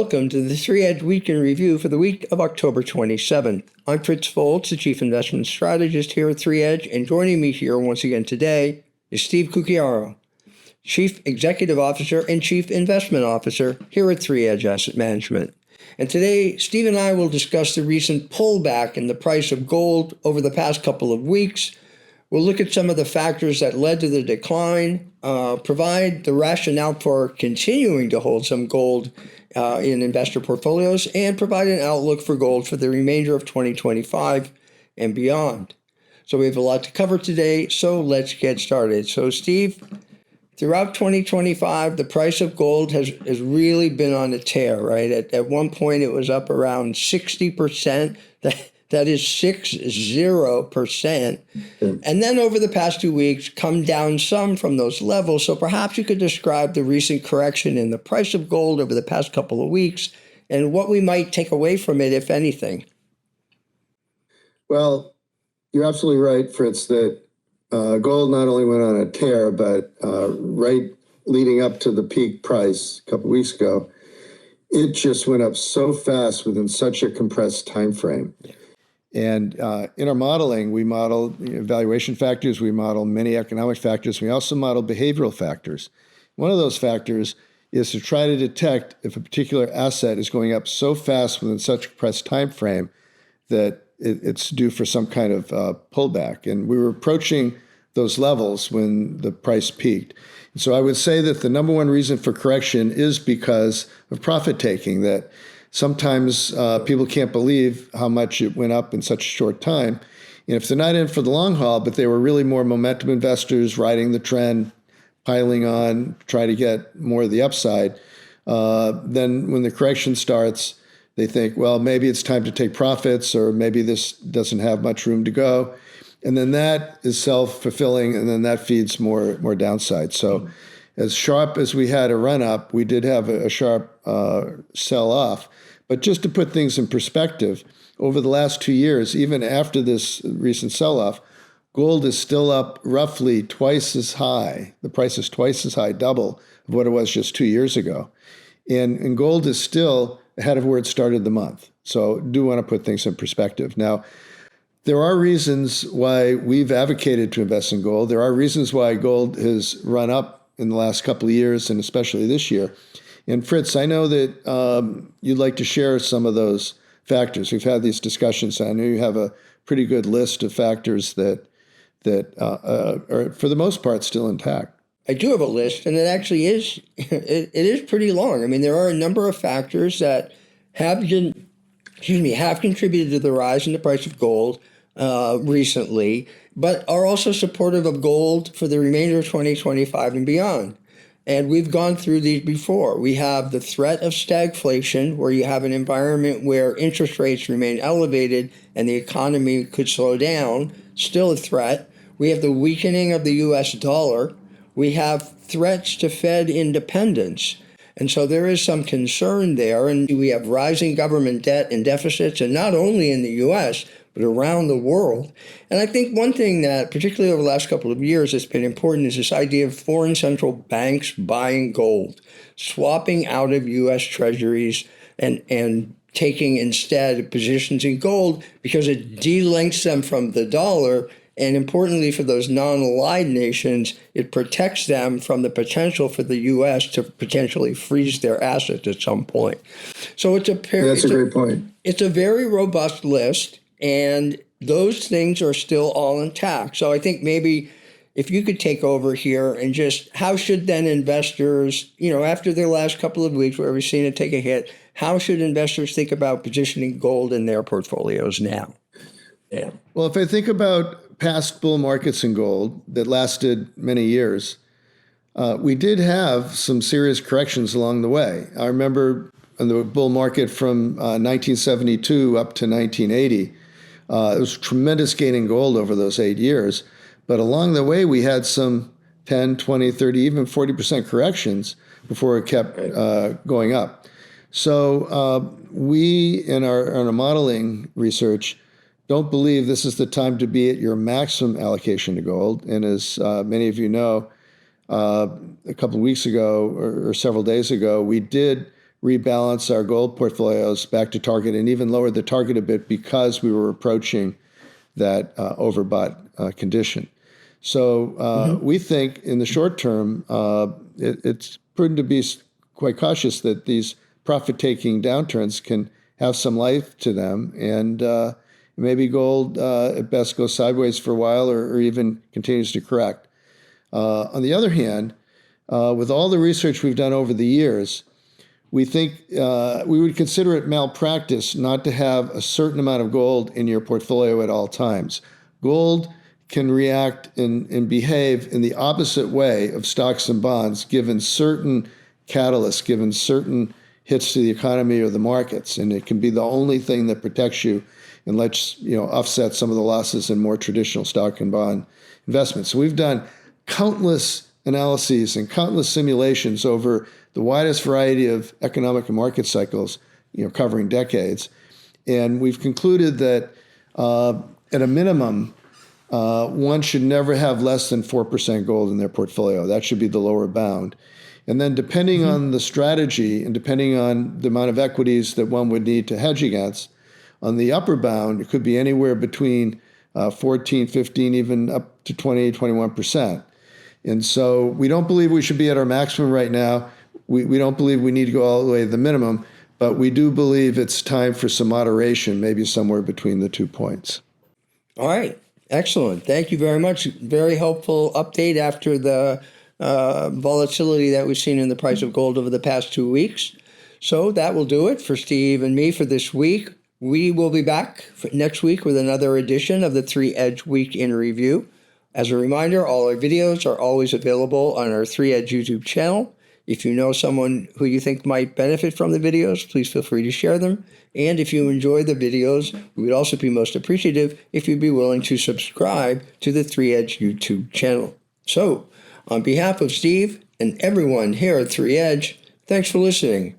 Welcome to the 3-Edge Week in Review for the week of October 27th. I'm Fritz Folts, the Chief Investment Strategist here at 3-Edge, and joining me here once again today is Steve Cucchiaro, Chief Executive Officer and Chief Investment Officer here at 3-Edge Asset Management. And today, Steve and I will discuss the recent pullback in the price of gold over the past couple of weeks. We'll look at some of the factors that led to the decline, provide the rationale for continuing to hold some gold in investor portfolios, and provide an outlook for gold for the remainder of 2025 and beyond. So we have a lot to cover today, so let's get started. So Steve, throughout 2025, the price of gold has really been on a tear, right? At one point, it was up around 60%. That is 60%. And then over the past 2 weeks, come down some from those levels. So perhaps you could describe the recent correction in the price of gold over the past couple of weeks and what we might take away from it, if anything. Well, you're absolutely right, Fritz, that gold not only went on a tear, but right leading up to the peak price a couple of weeks ago, it just went up so fast within such a compressed time frame. Yeah. And in our modeling, we model valuation factors, we model many economic factors, we also model behavioral factors. One of those factors is to try to detect if a particular asset is going up so fast within such a compressed time frame that it's due for some kind of pullback. And we were approaching those levels when the price peaked. And so I would say that the number one reason for correction is because of profit taking, that sometimes people can't believe how much it went up in such a short time. And if they're not in for the long haul, but they were really more momentum investors riding the trend, piling on, try to get more of the upside, then when the correction starts, they think, well, maybe it's time to take profits, or maybe this doesn't have much room to go. And then that is self-fulfilling, and then that feeds more downside. So as sharp as we had a run up, we did have a sharp sell off. But just to put things in perspective, over the last 2 years, even after this recent sell-off, gold is still up roughly twice as high. The price is twice as high, double of what it was just 2 years ago. And gold is still ahead of where it started the month. So do want to put things in perspective. Now, there are reasons why we've advocated to invest in gold. There are reasons why gold has run up in the last couple of years, and especially this year. And Fritz, I know that you'd like to share some of those factors. We've had these discussions. I know you have a pretty good list of factors that are, for the most part, still intact. I do have a list, and it actually is it is pretty long. I mean, there are a number of factors that have contributed to the rise in the price of gold recently, but are also supportive of gold for the remainder of 2025 and beyond. And we've gone through these before. We have the threat of stagflation, where you have an environment where interest rates remain elevated and the economy could slow down, still a threat. We have the weakening of the U.S. dollar. We have threats to Fed independence. And so there is some concern there. And we have rising government debt and deficits, and not only in the U.S., but around the world. And I think one thing that, particularly over the last couple of years, has been important is this idea of foreign central banks buying gold, swapping out of U.S. treasuries and taking instead positions in gold because it delinks them from the dollar. And importantly, for those non-aligned nations, it protects them from the potential for the U.S. to potentially freeze their assets at some point. So that's a great point. It's a very robust list. And those things are still all intact. So I think maybe if you could take over here and just how should then investors, after their last couple of weeks where we've seen it take a hit, how should investors think about positioning gold in their portfolios now? Yeah. Well, if I think about past bull markets in gold that lasted many years, we did have some serious corrections along the way. I remember in the bull market from 1972 up to 1980, it was tremendous gain in gold over those 8 years. But along the way, we had some 10, 20, 30, even 40% corrections before it kept going up. So we, in our modeling research, don't believe this is the time to be at your maximum allocation to gold. And as many of you know, a couple of weeks ago or several days ago, we did rebalance our gold portfolios back to target and even lower the target a bit because we were approaching that overbought condition. So we think in the short term, it's prudent to be quite cautious that these profit-taking downturns can have some life to them, and maybe gold at best goes sideways for a while or even continues to correct. On the other hand, with all the research we've done over the years, we think we would consider it malpractice not to have a certain amount of gold in your portfolio at all times. Gold can react and behave in the opposite way of stocks and bonds given certain catalysts, given certain hits to the economy or the markets, and it can be the only thing that protects you and lets offset some of the losses in more traditional stock and bond investments. So we've done countless analyses and countless simulations over the widest variety of economic and market cycles, covering decades, and we've concluded that at a minimum, one should never have less than 4% gold in their portfolio. That should be the lower bound. And then depending on the strategy and depending on the amount of equities that one would need to hedge against, on the upper bound, it could be anywhere between 14, 15, even up to 20, 21%. And so we don't believe we should be at our maximum right now. We don't believe we need to go all the way to the minimum, but we do believe it's time for some moderation, maybe somewhere between the 2 points. All right. Excellent. Thank you very much. Very helpful update after the volatility that we've seen in the price of gold over the past 2 weeks. So that will do it for Steve and me for this week. We will be back next week with another edition of the 3 Edge Week in Review. As a reminder, all our videos are always available on our 3 Edge YouTube channel. If you know someone who you think might benefit from the videos, please feel free to share them. And if you enjoy the videos, we would also be most appreciative if you'd be willing to subscribe to the 3 Edge YouTube channel. So, on behalf of Steve and everyone here at 3 Edge, thanks for listening.